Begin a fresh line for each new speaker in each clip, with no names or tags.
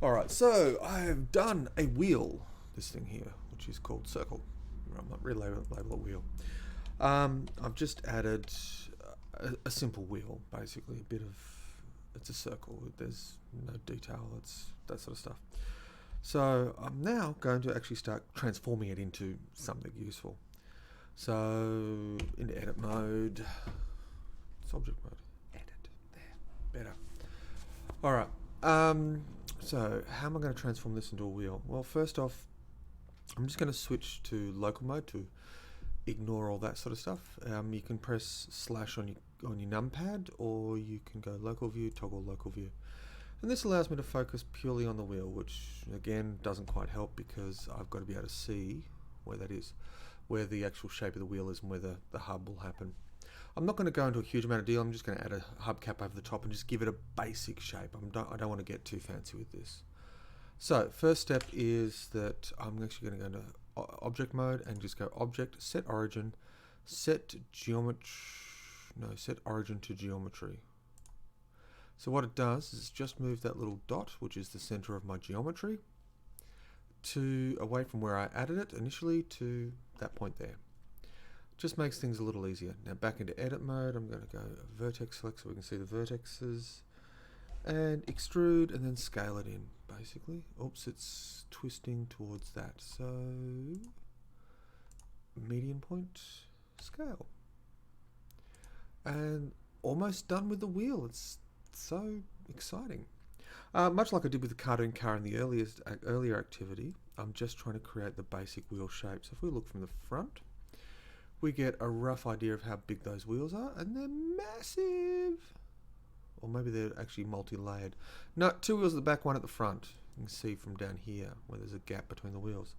Alright, so I have done a wheel, this thing here, which is called circle. I might relabel it wheel. I've just added a simple wheel, basically. It's a circle, there's no detail, it's that sort of stuff. So I'm now going to actually start transforming it into something useful. So into edit mode, it's object mode, edit, there, better. Alright, so how am I going to transform this into a wheel? Well, first off, I'm just going to switch to local mode to ignore all that sort of stuff. You can press slash on your numpad, or you can go local view, toggle local view. And this allows me to focus purely on the wheel, which again doesn't quite help because I've got to be able to see where that is, where the actual shape of the wheel is and where the hub will happen. I'm not going to go into a huge amount of detail. I'm just going to add a hubcap over the top and just give it a basic shape. I don't want to get too fancy with this. So first step is that I'm actually going to go into object mode and just go object, set origin, set origin to geometry. So what it does is just move that little dot, which is the center of my geometry, away from where I added it initially to that point there. Just makes things a little easier. Now back into edit mode, I'm going to go vertex select so we can see the vertexes, and extrude and then scale it in basically. Oops, it's twisting towards that. So median point, scale. And almost done with the wheel. It's so exciting. Much like I did with the cartoon car in the earlier activity, I'm just trying to create the basic wheel shape. So if we look from the front, we get a rough idea of how big those wheels are, and they're massive. Or maybe they're actually multi-layered. No, two wheels at the back, one at the front. You can see from down here where there's a gap between the wheels.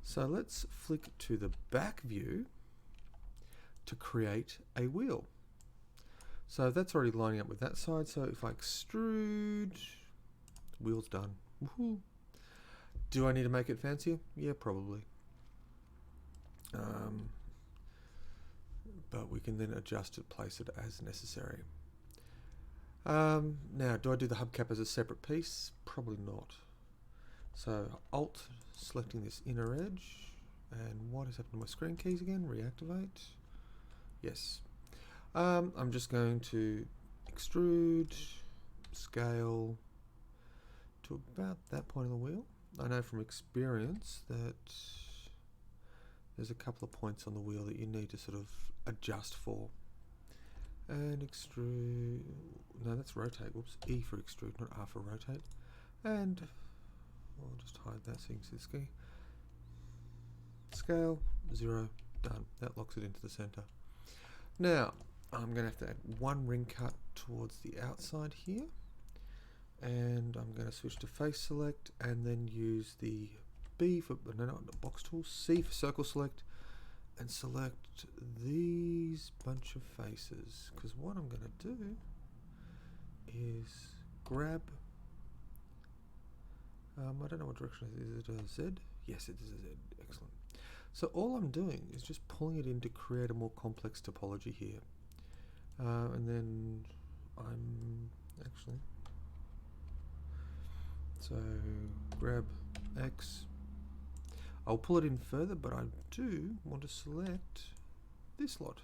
So let's flick to the back view to create a wheel. So that's already lining up with that side. So if I extrude, wheel's done. Woohoo. Do I need to make it fancier? Yeah, probably. But we can then adjust it, place it as necessary. Now, do I do the hubcap as a separate piece? Probably not. So Alt, selecting this inner edge, and what has happened to my screen keys again? Reactivate. Yes. I'm just going to extrude, scale to about that point of the wheel. I know from experience that there's a couple of points on the wheel that you need to sort of adjust for. And extrude, no, that's rotate, whoops, E for extrude, not R for rotate. And I'll just hide that so you can see the ski. Scale, 0, done. That locks it into the center. Now, I'm going to have to add one ring cut towards the outside here. And I'm going to switch to face select and then use the B for, no, not the box tool, C for circle select, and select these bunch of faces. Because what I'm going to do is grab, I don't know what direction it is. Is it a Z? Yes, it is a Z. Excellent. So all I'm doing is just pulling it in to create a more complex topology here. And then I'm actually, so grab X. I'll pull it in further, but I do want to select this lot.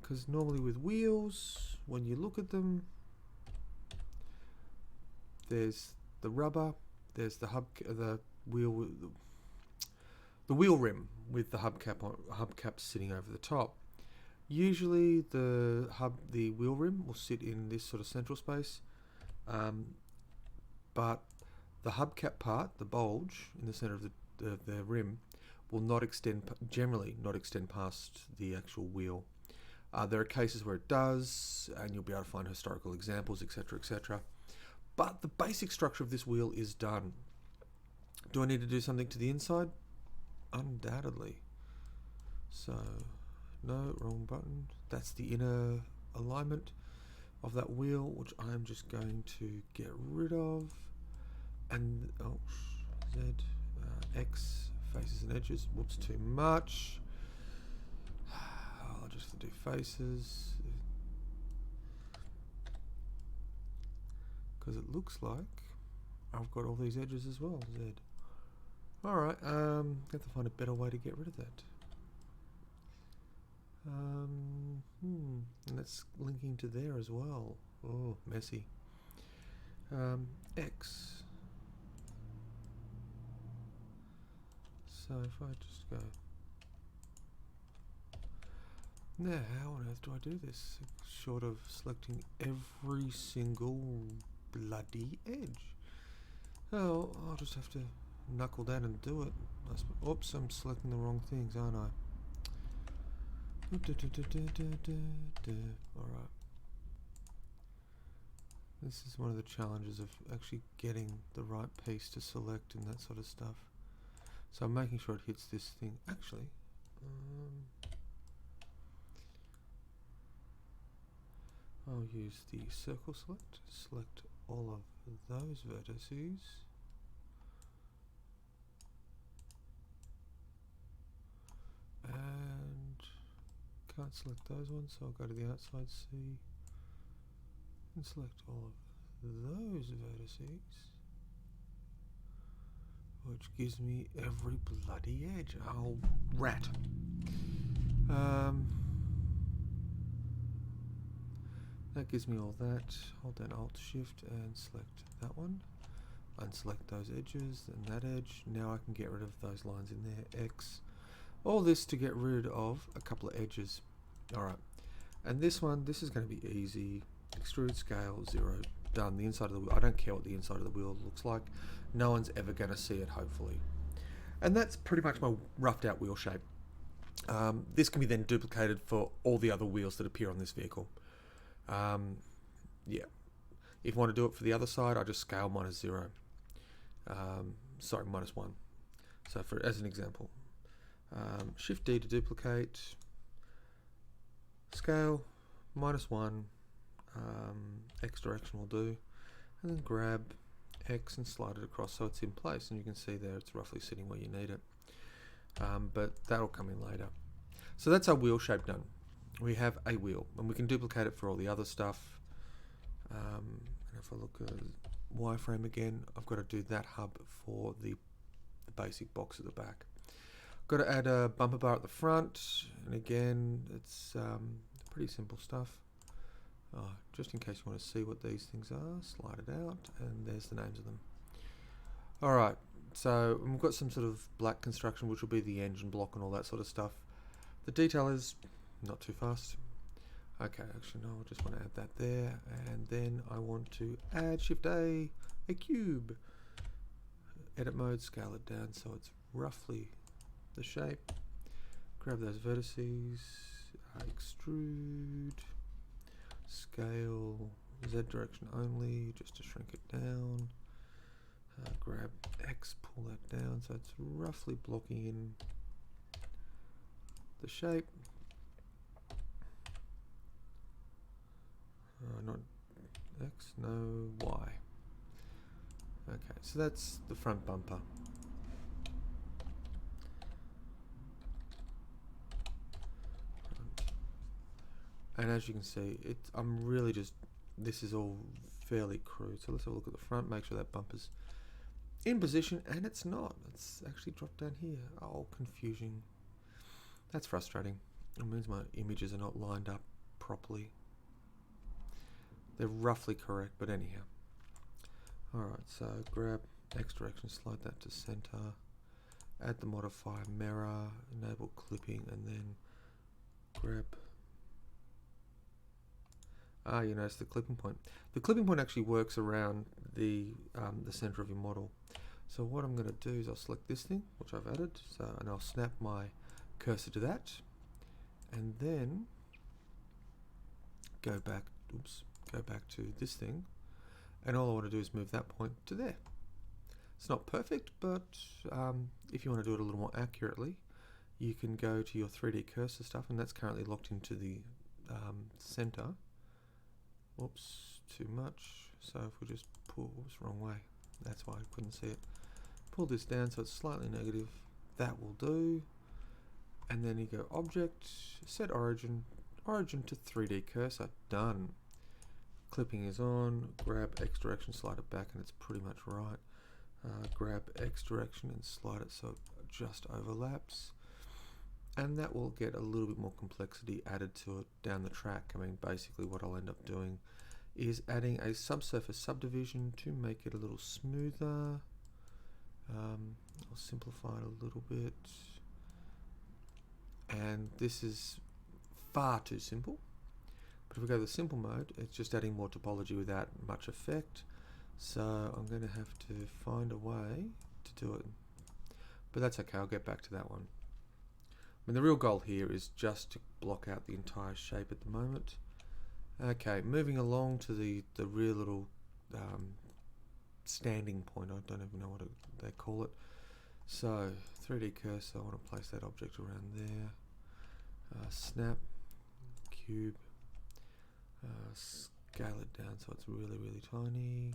Because normally with wheels, when you look at them, there's the rubber, there's the wheel rim with the hubcap sitting over the top. Usually the wheel rim will sit in this sort of central space, but the hubcap part, the bulge in the center of the rim, will not generally not extend past the actual wheel. There are cases where it does, and you'll be able to find historical examples, etc., etc. But the basic structure of this wheel is done. Do I need to do something to the inside? Undoubtedly. So, no, wrong button. That's the inner alignment of that wheel, which I'm just going to get rid of. And, oh, Z, X, faces and edges. Whoops, too much. I'll just do faces. Because it looks like I've got all these edges as well, Z. Alright, have to find a better way to get rid of that. And that's linking to there as well. Oh, messy. X. So if I just go... Now, how on earth do I do this? Short of selecting every single bloody edge. Oh, I'll just have to knuckle down and do it. Oops, I'm selecting the wrong things, aren't I? Alright. This is one of the challenges of actually getting the right piece to select and that sort of stuff. So I'm making sure it hits this thing. Actually, I'll use the circle select all of those vertices. And can't select those ones, so I'll go to the outside C and select all of those vertices, which gives me every bloody edge. Oh, rat. That gives me all that. Hold down Alt Shift and select that one. Unselect those edges and that edge. Now I can get rid of those lines in there. X. All this to get rid of a couple of edges. Alright. And this one, this is going to be easy. Extrude scale 0. Done. The inside of the wheel. I don't care what the inside of the wheel looks like. No one's ever going to see it, hopefully. And that's pretty much my roughed out wheel shape. This can be then duplicated for all the other wheels that appear on this vehicle. Yeah. If you want to do it for the other side, I just scale -0. Sorry, -1. So for as an example, Shift D to duplicate, scale -1, X direction will do, and then grab X and slide it across so it's in place, and you can see there it's roughly sitting where you need it. But that'll come in later. So that's our wheel shape done. We have a wheel, and we can duplicate it for all the other stuff. And if I look at wireframe again, I've got to do that hub for the basic box at the back. Got to add a bumper bar at the front, and again, it's pretty simple stuff. Just in case you want to see what these things are, slide it out, and there's the names of them. Alright, so we've got some sort of black construction, which will be the engine block and all that sort of stuff. The detail is not too fast. Okay, actually no, I just want to add that there, and then I want to add Shift A cube. Edit mode, scale it down so it's roughly the shape. Grab those vertices, extrude, scale Z direction only, just to shrink it down. Grab X, pull that down so it's roughly blocking in the shape. Not X, no Y. Okay, so that's the front bumper. And as you can see, I'm really just, this is all fairly crude. So let's have a look at the front, make sure that bumper's in position, and it's not. It's actually dropped down here. Oh, confusion. That's frustrating. It means my images are not lined up properly. They're roughly correct, but anyhow. Alright, so grab X direction, slide that to center, add the modifier mirror, enable clipping, and then grab... you notice the clipping point. The clipping point actually works around the center of your model. So what I'm going to do is I'll select this thing, which I've added, and I'll snap my cursor to that, and then go back to this thing, and all I want to do is move that point to there. It's not perfect, but if you want to do it a little more accurately, you can go to your 3D cursor stuff, and that's currently locked into the center. Oops, too much. So if we just pull, oops, wrong way. That's why I couldn't see it. Pull this down so it's slightly negative. That will do. And then you go Object, Set Origin, Origin to 3D Cursor. Done. clipping is on, grab X direction, slide it back, and it's pretty much right. Grab X direction and slide it so it just overlaps. And that will get a little bit more complexity added to it down the track. I mean, basically what I'll end up doing is adding a subsurface subdivision to make it a little smoother. I'll simplify it a little bit. And this is far too simple. But if we go to the simple mode, it's just adding more topology without much effect. So I'm going to have to find a way to do it. But that's okay, I'll get back to that one. I mean, the real goal here is just to block out the entire shape at the moment. Okay, moving along to the real little standing point. I don't even know what they call it. So 3D cursor, I want to place that object around there. Snap, cube, scale it down so it's really, really tiny.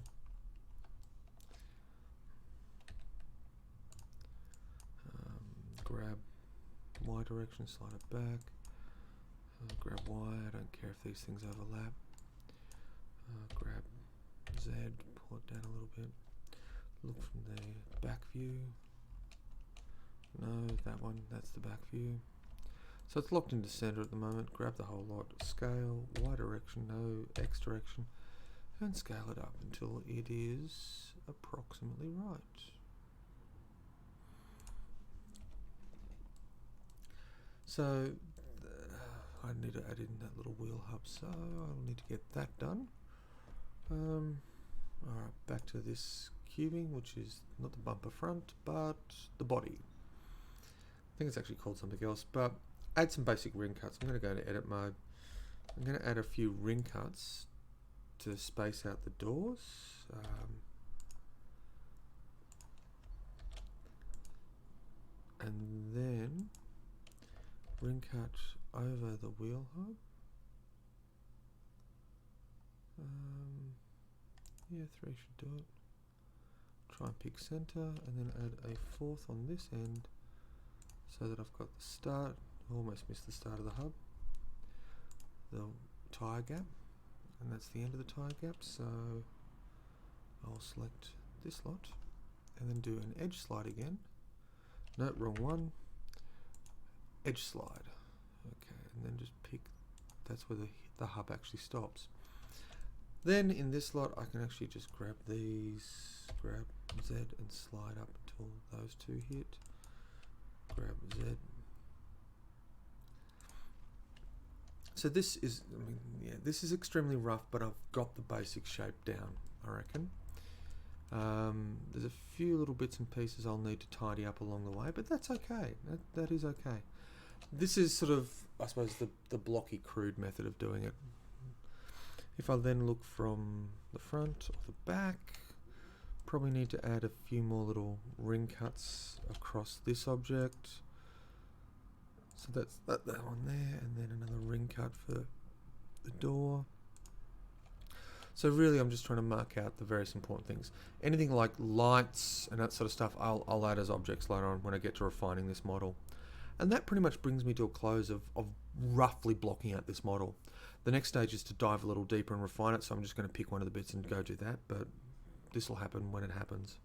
Grab Y direction, slide it back. Grab Y, I don't care if these things overlap. Grab Z, pull it down a little bit. Look from the back view. No, that one, that's the back view. So it's locked into center at the moment. Grab the whole lot, scale, Y direction, no, X direction, and scale it up until it is approximately right. So I need to add in that little wheel hub, so I'll need to get that done. Alright, back to this cubing, which is not the bumper front, but the body. I think it's actually called something else, but add some basic ring cuts. I'm going to go to edit mode. I'm going to add a few ring cuts to space out the doors. And then ring cut over the wheel hub. Yeah, 3 should do it. Try and pick center and then add a fourth on this end so that I've got the start. Almost missed the start of the hub. The tire gap, and that's the end of the tire gap, so I'll select this lot and then do an edge slide again. No, wrong one. Edge slide. Okay, and then just pick, that's where the hub actually stops. Then in this lot I can actually just grab these, grab Z and slide up until those two hit. Grab Z. So this is, I mean, yeah, this is extremely rough, but I've got the basic shape down, I reckon. There's a few little bits and pieces I'll need to tidy up along the way, but that's okay. That is okay. This is sort of, I suppose, the blocky, crude method of doing it. If I then look from the front or the back, probably need to add a few more little ring cuts across this object. So that's that one there, and then another ring cut for the door. So really I'm just trying to mark out the various important things. Anything like lights and that sort of stuff, I'll add as objects later on when I get to refining this model. And that pretty much brings me to a close of roughly blocking out this model. The next stage is to dive a little deeper and refine it, so I'm just going to pick one of the bits and go do that, but this will happen when it happens.